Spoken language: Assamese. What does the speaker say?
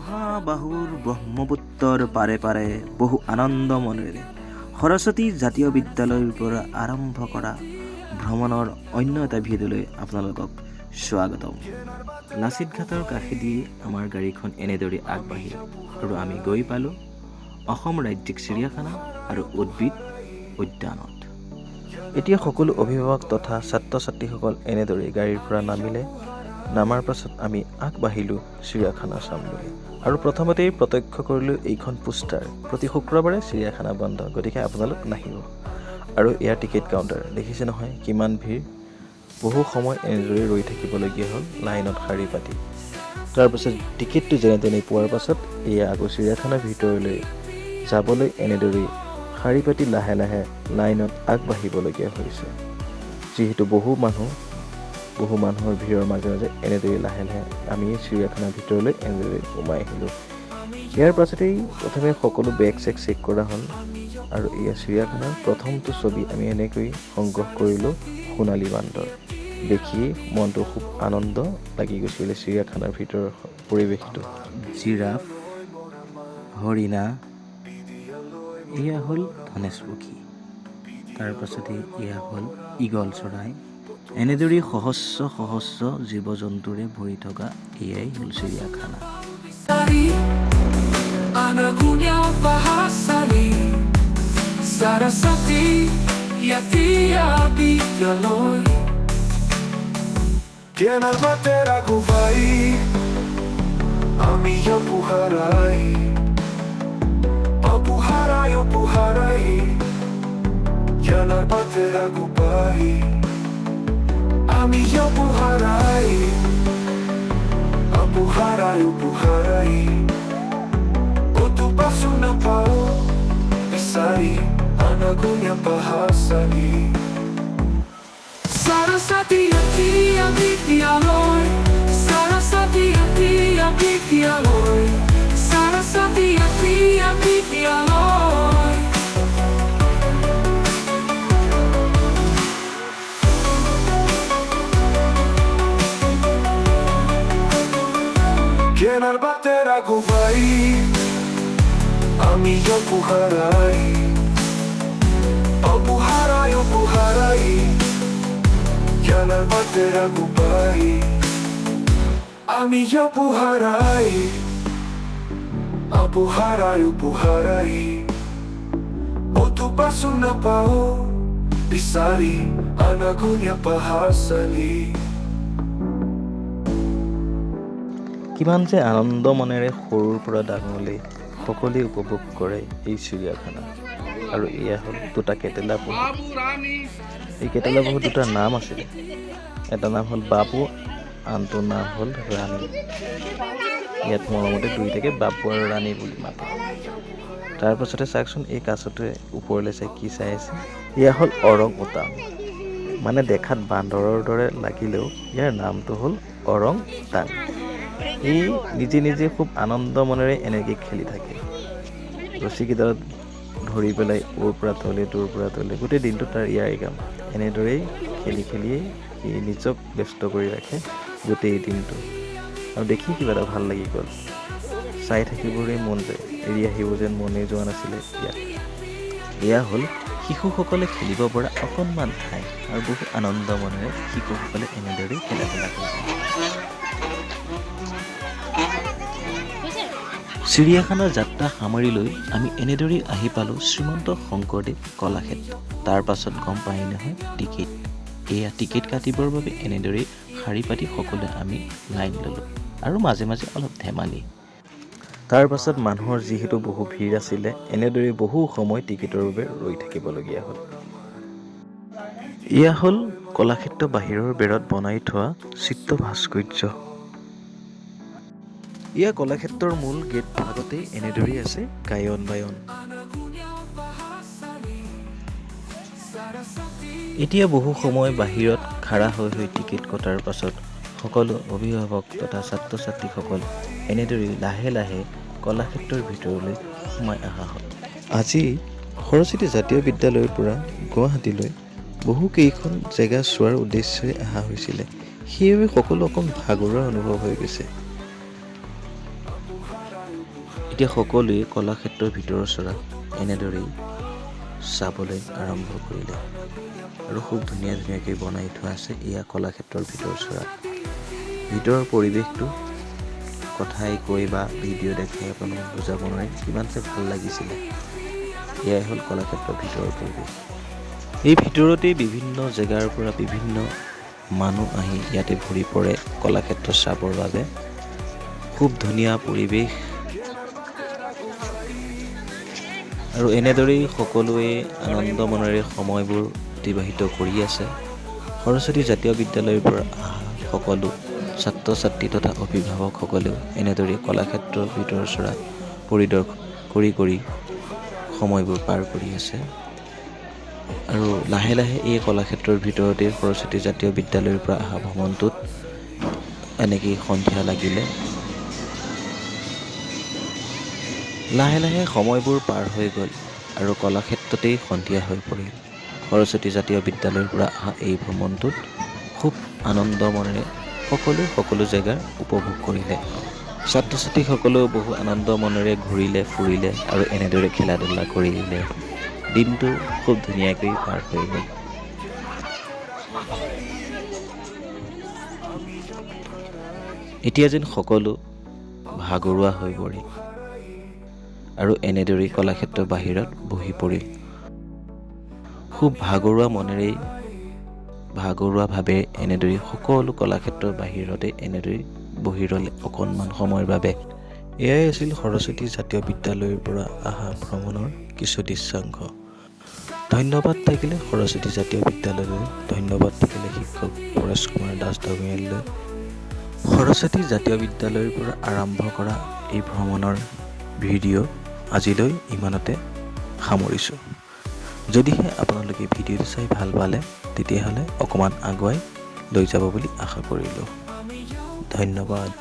মহাবাহুৰ ব্ৰহ্মপুত্ৰৰ পাৰে পাৰে বহু আনন্দ মনেৰে সৰস্বতী জাতীয় বিদ্যালয়ৰ পৰা আৰম্ভ কৰা ভ্ৰমণৰ অন্য এটা ভিডিঅ'লৈ আপোনালোকক স্বাগতম। লাচিত ঘাটৰ কাষেদি আমাৰ গাড়ীখন এনেদৰে আগবাঢ়িল আৰু আমি গৈ পালোঁ অসম ৰাজ্যিক চিৰিয়াখানা আৰু উদ্ভিদ উদ্যানত। এতিয়া সকলো অভিভাৱক তথা ছাত্ৰ ছাত্ৰীসকল এনেদৰে গাড়ীৰ পৰা নামিলে। নামাৰ পাছত আমি আগবাঢ়িলোঁ চিৰিয়াখানা চাম বুলি আৰু প্ৰথমতেই প্ৰত্যক্ষ কৰিলোঁ এইখন পোষ্টাৰ, প্ৰতি শুক্ৰবাৰে চিৰিয়াখানা বন্ধ, গতিকে আপোনালোক নাহিব। আৰু ইয়াৰ টিকেট কাউণ্টাৰ দেখিছে নহয় কিমান ভিৰ, বহু সময় এনেদৰে ৰৈ থাকিবলগীয়া হ'ল লাইনত শাৰী পাতি। তাৰপাছত টিকেটটো যেনে তেনে পোৱাৰ পাছত এয়া আকৌ চিৰিয়াখানাৰ ভিতৰলৈ যাবলৈ এনেদৰেই শাৰী পাতি লাহে লাহে লাইনত আগবাঢ়িবলগীয়া হৈছে। যিহেতু বহু মানুহৰ ভিৰৰ মাজে মাজে এনেদৰে লাহে লাহে আমি চিৰিয়াখানাৰ ভিতৰলৈ এনেদৰে সোমাই আহিলোঁ। ইয়াৰ পাছতেই প্ৰথমে সকলো বেগ চেগ চেক কৰা হ'ল আৰু এয়া চিৰিয়াখানাৰ প্ৰথমটো ছবি আমি এনেকৈ সংগ্ৰহ কৰিলোঁ সোণালী বান্দৰ। দেখি মনটো খুব আনন্দ লাগি গৈছিলে চিৰিয়াখানাৰ ভিতৰৰ পৰিৱেশটো। জিৰাফ, হৰিণা, এয়া হ'ল ধনেশ পক্ষী, তাৰপাছতে এয়া হ'ল ঈগল চৰাই। এনেদৰে সহস্ৰ জীৱ জন্তুৰে ভৰি থকা এয়াই হ'ল চিৰিয়াখানা। Saraswati Jatiya Vidyalaya Ginarbatera Guvai Ami Yopuharai Opuharai Ginarbatera Guvai Ami Yopuharai Opuharai Otupasuna Pao Isari Anagunya Bahasani Saraswati Jatiya Vidyalaya Saraswati Jatiya Vidyalaya Saraswati Jatiya Vidyalaya Ginarbatera Guvai Ami Yopuharai Opuharai Ginarbatera Guvai Ami Yopuharai Opuharai Otupasuna Pao Pisari Anagunya Bahasali। কিমান যে আনন্দ মনেৰে সৰুৰ পৰা ডাঙৰলৈ সকলোৱে উপভোগ কৰে এই চিৰিয়াখানা। আৰু এয়া হ'ল দুটা কেটেলা পহু। এই কেটেলা পহু দুটা নাম আছিলে, এটা নাম হ'ল বাবু, আনটো নাম হ'ল ৰাণী। ইয়াত মৰমতে দুইটাকে বাবু আৰু ৰাণী বুলি মাতে। তাৰপাছতে চাওকচোন এই কাছটোৱে ওপৰলৈ চাই কি চাই আছে, এয়া হ'ল অৰং উটাং। মানে দেখাত বান্দৰৰ দৰে লাগিলেও ইয়াৰ নামটো হ'ল অৰং উটাং। ই নিজে নিজে খুব আনন্দ মনেৰে এনেকৈ খেলি থাকে। ৰছীকেইডালত ধৰি পেলাই ওৰ পৰা তলে তোৰ পৰা তলে, গোটেই দিনটো তাৰ ইয়াৰে কাম। এনেদৰেই খেলি খেলিয়ে সি নিজক ব্যস্ত কৰি ৰাখে গোটেই দিনটো। আৰু দেখি কিবা এটা ভাল লাগি গ'ল, চাই থাকিবলৈ মন যায়, এৰি আহিব যেন মনেই যোৱা নাছিলে ইয়াত। এয়া হ'ল শিশুসকলে খেলিব পৰা অকণমান ঠাই আৰু বহু আনন্দ মনেৰে শিশুসকলে এনেদৰেই খেলা কৰে। চিৰিয়াখানাৰ যাত্ৰা সামৰি লৈ আমি এনেদৰেই আহি পালোঁ শ্ৰীমন্ত শংকৰদেৱ কলাক্ষেত্ৰ। তাৰ পাছত গম পাই নহয় টিকেট। এয়া টিকেট কাটিবৰ বাবে এনেদৰেই শাৰী পাতি সকলোৱে আমি লাইন ল'লোঁ আৰু মাজে মাজে অলপ ধেমালি। তাৰ পাছত মানুহৰ যিহেতু বহু ভিৰ আছিলে, এনেদৰে বহু সময় টিকেটৰ বাবে ৰৈ থাকিবলগীয়া হ'ল। এয়া হ'ল কলাক্ষেত্ৰ বাহিৰৰ বেৰত বনাই থোৱা চিত্ৰ ভাস্কৰ্য। এয়া কলাক্ষেত্ৰৰ মূল গেট ভাগতেই এনেদৰেই আছে গায়ন বায়ন। এতিয়া বহু সময় বাহিৰত খাৰা হৈ টিকেট কটাৰ পাছত সকলো অভিভাৱক তথা ছাত্ৰ ছাত্ৰীসকল এনেদৰেই লাহে লাহে কলাক্ষেত্ৰৰ ভিতৰলৈ সোমাই অহা হ'ল। আজি সৰস্বতী জাতীয় বিদ্যালয়ৰ পৰা গুৱাহাটীলৈ বহুকেইখন জেগা চোৱাৰ উদ্দেশ্যেৰে অহা হৈছিলে, সেইবাবে সকলো অকণ ভাগৰুৱা অনুভৱ হৈ গৈছে। এতিয়া সকলোৱে কলাক্ষেত্ৰৰ ভিতৰৰ চৰা এনেদৰেই চাবলৈ আৰম্ভ কৰিলে আৰু খুব ধুনীয়া ধুনীয়াকৈ বনাই থোৱা আছে এয়া কলাক্ষেত্ৰৰ ভিতৰ চৰা। ভিতৰৰ পৰিৱেশটো কথাই কৈ বা ভিডিঅ' দেখাই আপোনাক বুজাব নোৱাৰি কিমান যে ভাল লাগিছিলে। এয়াই হ'ল কলাক্ষেত্ৰৰ ভিতৰৰ পৰিৱেশ। এই ভিতৰতেই বিভিন্ন জেগাৰ পৰা বিভিন্ন মানুহ আহি ইয়াতে ভৰি পৰে কলাক্ষেত্ৰ চাবৰ বাবে। খুব ধুনীয়া পৰিৱেশ আৰু এনেদৰেই সকলোৱে আনন্দ মনেৰে সময়বোৰ অতিবাহিত কৰি আছে। সৰস্বতী জাতীয় বিদ্যালয়ৰ পৰা অহা সকলো ছাত্ৰ ছাত্ৰী তথা অভিভাৱকসকলেও এনেদৰে কলাক্ষেত্ৰৰ ভিতৰ চৰা পৰিদৰ্শন কৰি সময়বোৰ পাৰ কৰি আছে। আৰু লাহে লাহে এই কলাক্ষেত্ৰৰ ভিতৰতে সৰস্বতী জাতীয় বিদ্যালয়ৰ পৰা অহা ভ্ৰমণটোত এনেকেই সন্ধিয়া লাগিলে। লাহে লাহে সময়বোৰ পাৰ হৈ গ'ল আৰু কলাক্ষেত্ৰতেই সন্ধিয়া হৈ পৰিল। সৰস্বতী জাতীয় বিদ্যালয়ৰ পৰা অহা এই ভ্ৰমণটোত খুব আনন্দ মনেৰে সকলো জেগাৰ উপভোগ কৰিলে। ছাত্ৰ ছাত্ৰীসকলেও বহু আনন্দ মনেৰে ঘূৰিলে ফুৰিলে আৰু এনেদৰে খেলা ধূলা কৰিলে। দিনটো খুব ধুনীয়াকৈ পাৰ হৈ গ'ল। এতিয়া যেন সকলো ভাগৰুৱা হৈ পৰিল আৰু এনেদৰেই কলাক্ষেত্ৰৰ বাহিৰত বহি পৰিল। খুব ভাগৰুৱাভাৱে এনেদৰেই সকলো কলাক্ষেত্ৰৰ বাহিৰতে এনেদৰেই বহি ৰ'লে অকণমান সময়ৰ বাবে। এয়াই আছিল সৰস্বতী জাতীয় বিদ্যালয়ৰ পৰা অহা ভ্ৰমণৰ কিছু দৃশ্যাংশ। ধন্যবাদ থাকিলে সৰস্বতী জাতীয় বিদ্যালয়লৈ, ধন্যবাদ থাকিলে শিক্ষক পৰেশ কুমাৰ দাস ডাঙৰীয়ালৈ। সৰস্বতী জাতীয় বিদ্যালয়ৰ পৰা আৰম্ভ কৰা এই ভ্ৰমণৰ ভিডিঅ' আজিলৈ ইমানতে সামৰিছোঁ। যদিহে আপোনালোকে ভিডিঅ'টো চাই ভাল পালে তেতিয়াহ'লে অকণমান আগুৱাই লৈ যাব বুলি আশা কৰিলোঁ। ধন্যবাদ।